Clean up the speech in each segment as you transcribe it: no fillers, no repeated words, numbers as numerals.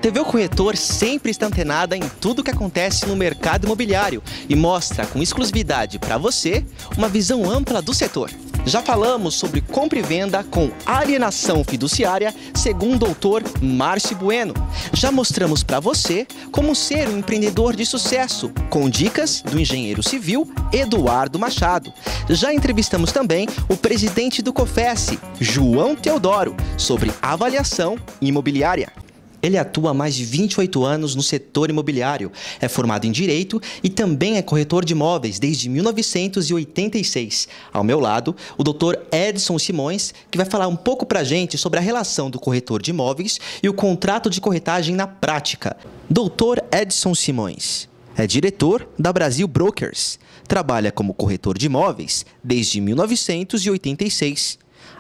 TV O Corretor sempre está antenada em tudo o que acontece no mercado imobiliário e mostra com exclusividade para você uma visão ampla do setor. Já falamos sobre compra e venda com alienação fiduciária, segundo o doutor Márcio Bueno. Já mostramos para você como ser um empreendedor de sucesso, com dicas do engenheiro civil Eduardo Machado. Já entrevistamos também o presidente do COFES, João Teodoro, sobre avaliação imobiliária. Ele atua há mais de 28 anos no setor imobiliário, é formado em Direito e também é corretor de imóveis desde 1986. Ao meu lado, o Dr. Edson Simões, que vai falar um pouco para a gente sobre a relação do corretor de imóveis e o contrato de corretagem na prática. Dr. Edson Simões é diretor da Brasil Brokers, trabalha como corretor de imóveis desde 1986.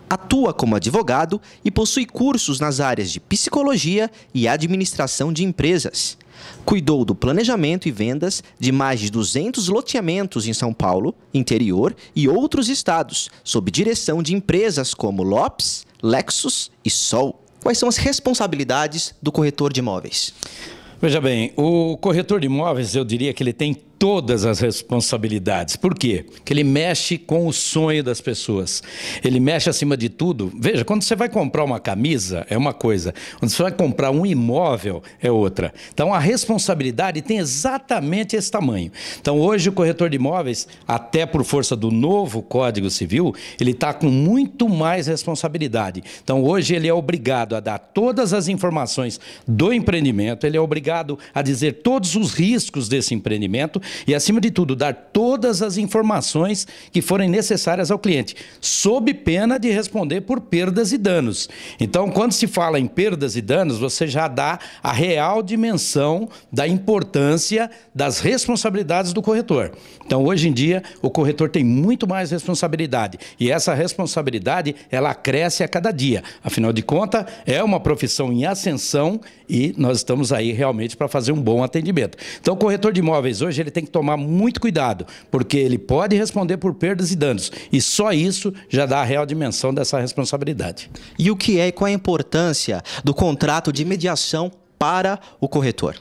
Atua como advogado e possui cursos nas áreas de psicologia e administração de empresas. Cuidou do planejamento e vendas de mais de 200 loteamentos em São Paulo, interior e outros estados, sob direção de empresas como Lopes, Lexus e Sol. Quais são as responsabilidades do corretor de imóveis? Veja bem, o corretor de imóveis, eu diria que ele tem todas as responsabilidades. Por quê? Porque ele mexe com o sonho das pessoas. Ele mexe acima de tudo. Veja, quando você vai comprar uma camisa, é uma coisa. Quando você vai comprar um imóvel, é outra. Então, a responsabilidade tem exatamente esse tamanho. Então, hoje, o corretor de imóveis, até por força do novo Código Civil, ele está com muito mais responsabilidade. Então, hoje, ele é obrigado a dar todas as informações do empreendimento, ele é obrigado a dizer todos os riscos desse empreendimento, e, acima de tudo, dar todas as informações que forem necessárias ao cliente, sob pena de responder por perdas e danos. Então, quando se fala em perdas e danos, você já dá a real dimensão da importância das responsabilidades do corretor. Então, hoje em dia, o corretor tem muito mais responsabilidade, e essa responsabilidade, ela cresce a cada dia. Afinal de contas, é uma profissão em ascensão e nós estamos aí realmente para fazer um bom atendimento. Então, o corretor de imóveis hoje, ele tem que tomar muito cuidado, porque ele pode responder por perdas e danos, e só isso já dá a real dimensão dessa responsabilidade. E o que é e qual é a importância do contrato de mediação para o corretor?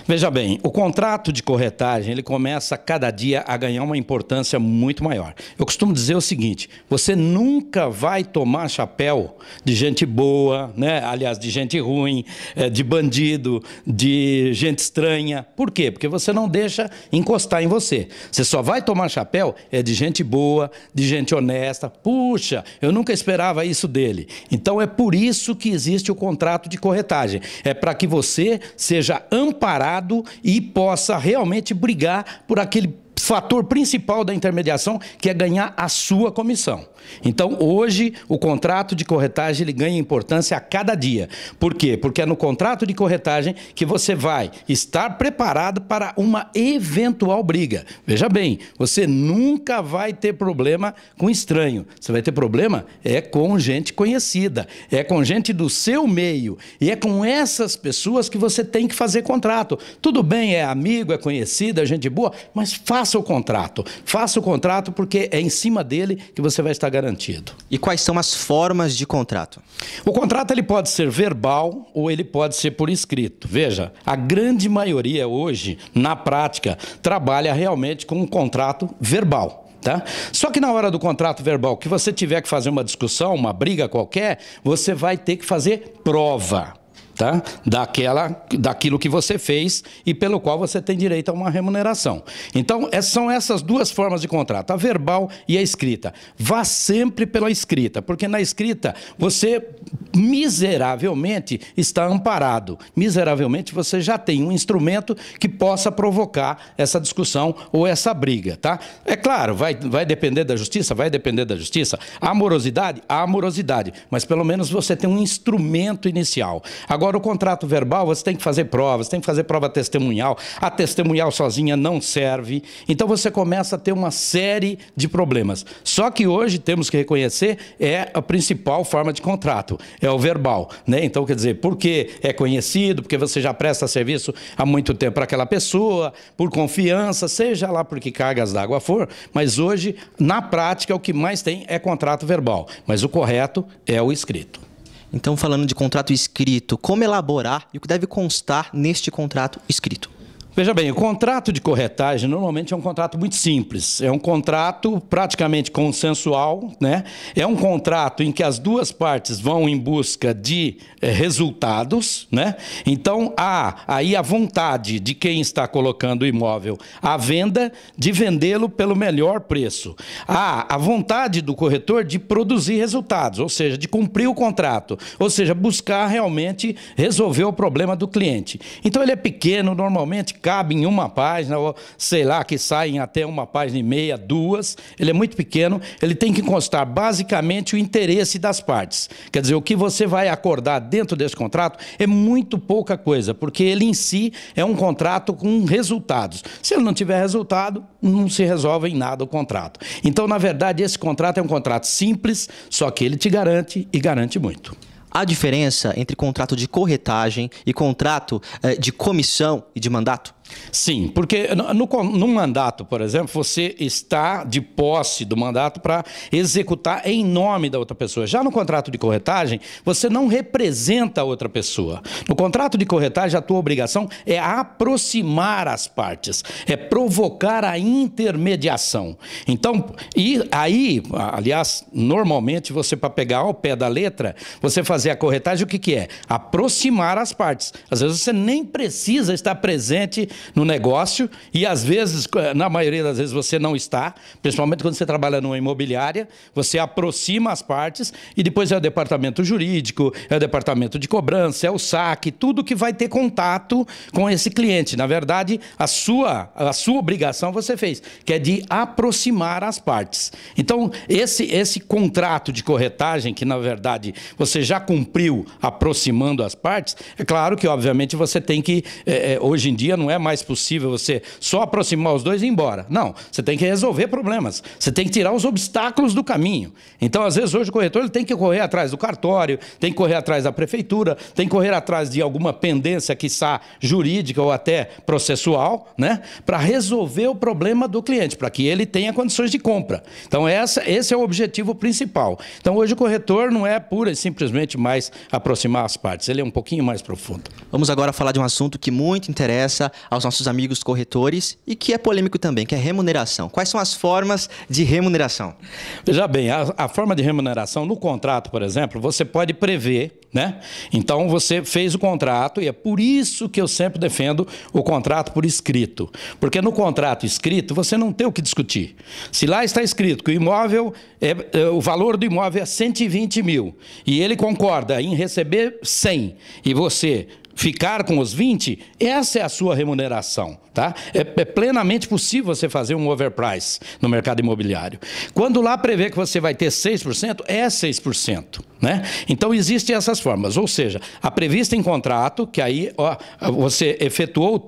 Veja bem, o contrato de corretagem, ele começa a cada dia a ganhar uma importância muito maior. Eu costumo dizer o seguinte: você nunca vai tomar chapéu de gente boa, né? Aliás, de gente ruim, de bandido, de gente estranha. Por quê? Porque você não deixa encostar em você. Você só vai tomar chapéu de gente boa, de gente honesta. Puxa, eu nunca esperava isso dele. Então, é por isso que existe o contrato de corretagem. É para que você seja amparado e possa realmente brigar por aquele fator principal da intermediação, que é ganhar a sua comissão. Então, hoje, o contrato de corretagem, ele ganha importância a cada dia. Por quê? Porque é no contrato de corretagem que você vai estar preparado para uma eventual briga. Veja bem, você nunca vai ter problema com estranho. Você vai ter problema com gente conhecida, com gente do seu meio. E é com essas pessoas que você tem que fazer contrato. Tudo bem, é amigo, é conhecido, é gente boa, mas faça o contrato. Faça o contrato, porque é em cima dele que você vai estar garantido. E quais são as formas de contrato? O contrato, ele pode ser verbal ou ele pode ser por escrito. Veja, a grande maioria hoje, na prática, trabalha realmente com um contrato verbal. Tá? Só que na hora do contrato verbal, que você tiver que fazer uma discussão, uma briga qualquer, você vai ter que fazer prova. Tá? Daquilo que você fez e pelo qual você tem direito a uma remuneração. Então, são essas duas formas de contrato, a verbal e a escrita. Vá sempre pela escrita, porque na escrita você miseravelmente está amparado. Miseravelmente você já tem um instrumento que possa provocar essa discussão ou essa briga. Tá? É claro, vai depender da justiça? Vai depender da justiça. A amorosidade? A amorosidade. Mas pelo menos você tem um instrumento inicial. Agora, o contrato verbal, você tem que fazer provas, tem que fazer prova testemunhal. A testemunhal sozinha não serve. Então, você começa a ter uma série de problemas. Só que hoje, temos que reconhecer, é a principal forma de contrato, é o verbal, né? Então, quer dizer, porque é conhecido, porque você já presta serviço há muito tempo para aquela pessoa, por confiança, seja lá por que cargas d'água for, mas hoje, na prática, o que mais tem é contrato verbal. Mas o correto é o escrito. Então, falando de contrato escrito, como elaborar e o que deve constar neste contrato escrito? Veja bem, o contrato de corretagem normalmente é um contrato muito simples. É um contrato praticamente consensual, né? É um contrato em que as duas partes vão em busca de resultados, né? Então, há aí a vontade de quem está colocando o imóvel à venda de vendê-lo pelo melhor preço. Há a vontade do corretor de produzir resultados, ou seja, de cumprir o contrato, ou seja, buscar realmente resolver o problema do cliente. Então, ele é pequeno, normalmente cabe em uma página, ou sei lá, que saem até uma página e meia, duas. Ele é muito pequeno, ele tem que constar basicamente o interesse das partes. Quer dizer, o que você vai acordar dentro desse contrato é muito pouca coisa, porque ele em si é um contrato com resultados. Se ele não tiver resultado, não se resolve em nada o contrato. Então, na verdade, esse contrato é um contrato simples, só que ele te garante e garante muito. Há diferença entre contrato de corretagem e contrato de comissão e de mandato? Sim, porque no mandato, por exemplo, você está de posse do mandato para executar em nome da outra pessoa. Já no contrato de corretagem, você não representa a outra pessoa. No contrato de corretagem, a tua obrigação é aproximar as partes, é provocar a intermediação. Então, e aí, aliás, normalmente você, para pegar ao pé da letra, você fazer a corretagem, o que é? Aproximar as partes. Às vezes você nem precisa estar presente no negócio e, às vezes, na maioria das vezes, você não está, principalmente quando você trabalha numa imobiliária, você aproxima as partes e depois é o departamento jurídico, é o departamento de cobrança, é o saque, tudo que vai ter contato com esse cliente. Na verdade, a sua obrigação você fez, que é de aproximar as partes. Então, esse contrato de corretagem, que, na verdade, você já cumpriu aproximando as partes, é claro que, obviamente, você tem que, hoje em dia, não é mais possível você só aproximar os dois e ir embora. Não, você tem que resolver problemas, você tem que tirar os obstáculos do caminho. Então, às vezes, hoje o corretor ele tem que correr atrás do cartório, tem que correr atrás da prefeitura, tem que correr atrás de alguma pendência, quiçá jurídica ou até processual, né, para resolver o problema do cliente, para que ele tenha condições de compra. Então, esse é o objetivo principal. Então, hoje o corretor não é pura e simplesmente mais aproximar as partes, ele é um pouquinho mais profundo. Vamos agora falar de um assunto que muito interessa aos nossos amigos corretores e que é polêmico também, que é remuneração. Quais são as formas de remuneração? Veja bem, a forma de remuneração no contrato, por exemplo, você pode prever, né? Então, você fez o contrato e é por isso que eu sempre defendo o contrato por escrito. Porque no contrato escrito, você não tem o que discutir. Se lá está escrito que o imóvel, o valor do imóvel é 120 mil e ele concorda em receber 100 e você ficar com os 20, essa é a sua remuneração, tá? É plenamente possível você fazer um overprice no mercado imobiliário. Quando lá prevê que você vai ter 6%, é 6%, né? Então, existem essas formas, ou seja, a prevista em contrato, que aí você efetuou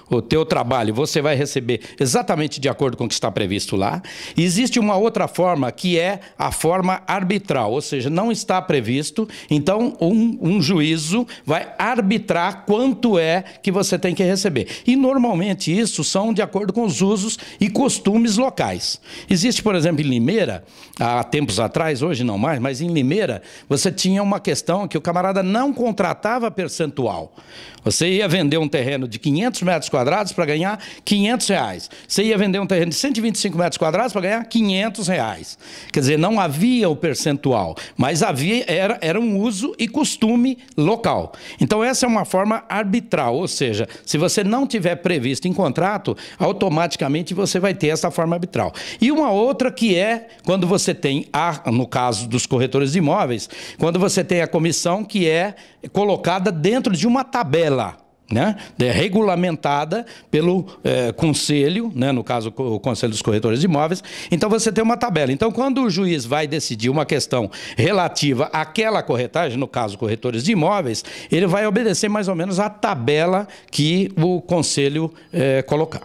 o teu trabalho, você vai receber exatamente de acordo com o que está previsto lá. E existe uma outra forma, que é a forma arbitral, ou seja, não está previsto, então um juízo vai arbitrar quanto é que você tem que receber. E, normalmente, isso são de acordo com os usos e costumes locais. Existe, por exemplo, em Limeira, há tempos atrás, hoje não mais, mas em Limeira, você tinha uma questão que o camarada não contratava percentual. Você ia vender um terreno de 500 metros quadrados para ganhar R$500. Você ia vender um terreno de 125 metros quadrados para ganhar R$500. Quer dizer, não havia o percentual, mas era um uso e costume local. Então, essa é uma forma arbitral, ou seja, se você não tiver previsto em contrato, automaticamente você vai ter essa forma arbitral. E uma outra que é quando você tem, no caso dos corretores de imóveis, quando você tem a comissão que é colocada dentro de uma tabela, né, regulamentada pelo conselho, né, no caso o Conselho dos Corretores de Imóveis. Então você tem uma tabela. Então, quando o juiz vai decidir uma questão relativa àquela corretagem, no caso corretores de imóveis, ele vai obedecer mais ou menos à tabela que o conselho colocar.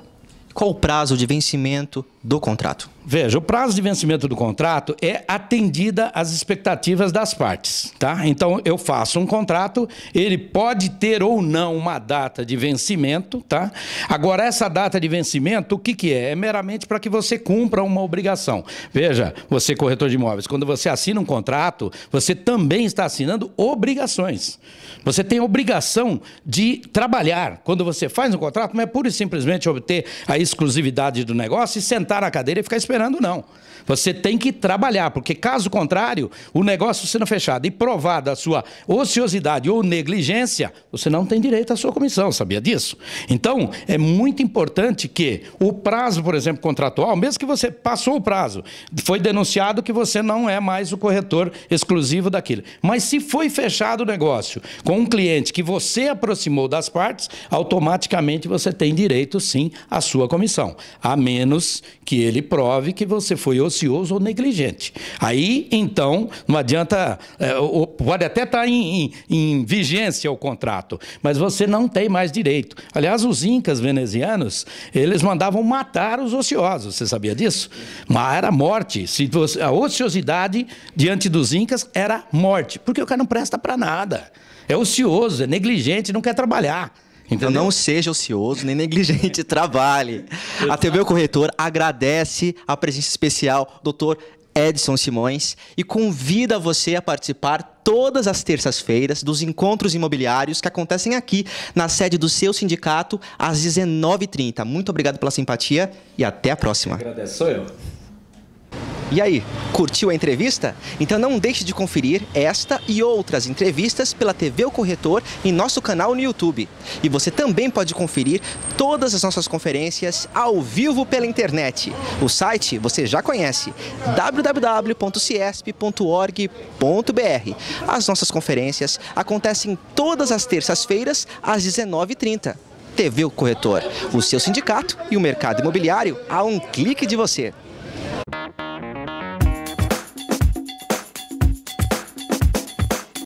Qual o prazo de vencimento do contrato? Veja, o prazo de vencimento do contrato é atendida às expectativas das partes, tá? Então, eu faço um contrato, ele pode ter ou não uma data de vencimento, tá? Agora, essa data de vencimento, o que que é? É meramente para que você cumpra uma obrigação. Veja, você corretor de imóveis, quando você assina um contrato, você também está assinando obrigações. Você tem a obrigação de trabalhar. Quando você faz um contrato, não é pura e simplesmente obter a exclusividade do negócio e sentar na cadeira e ficar esperando, não. Você tem que trabalhar, porque caso contrário, o negócio sendo fechado e provada a sua ociosidade ou negligência, você não tem direito à sua comissão, sabia disso? Então, é muito importante que o prazo, por exemplo, contratual, mesmo que você passou o prazo, foi denunciado que você não é mais o corretor exclusivo daquilo. Mas se foi fechado o negócio com um cliente que você aproximou das partes, automaticamente você tem direito, sim, à sua comissão, a menos que ele prove que você foi ocioso ou negligente. Aí, então, não adianta, pode até estar em vigência o contrato, mas você não tem mais direito. Aliás, os incas venezianos, eles mandavam matar os ociosos, você sabia disso? Mas era morte. A ociosidade diante dos incas era morte, porque o cara não presta para nada. É ocioso, é negligente, não quer trabalhar. Então não seja ocioso nem negligente, trabalhe. A TV O Corretor agradece a presença especial do Dr. Edson Simões e convida você a participar todas as terças-feiras dos encontros imobiliários que acontecem aqui na sede do seu sindicato às 19h30. Muito obrigado pela simpatia e até a próxima. Agradeço, sou eu. E aí, curtiu a entrevista? Então não deixe de conferir esta e outras entrevistas pela TV O Corretor em nosso canal no YouTube. E você também pode conferir todas as nossas conferências ao vivo pela internet. O site você já conhece, www.ciesp.org.br. As nossas conferências acontecem todas as terças-feiras às 19h30. TV O Corretor, o seu sindicato e o mercado imobiliário a um clique de você.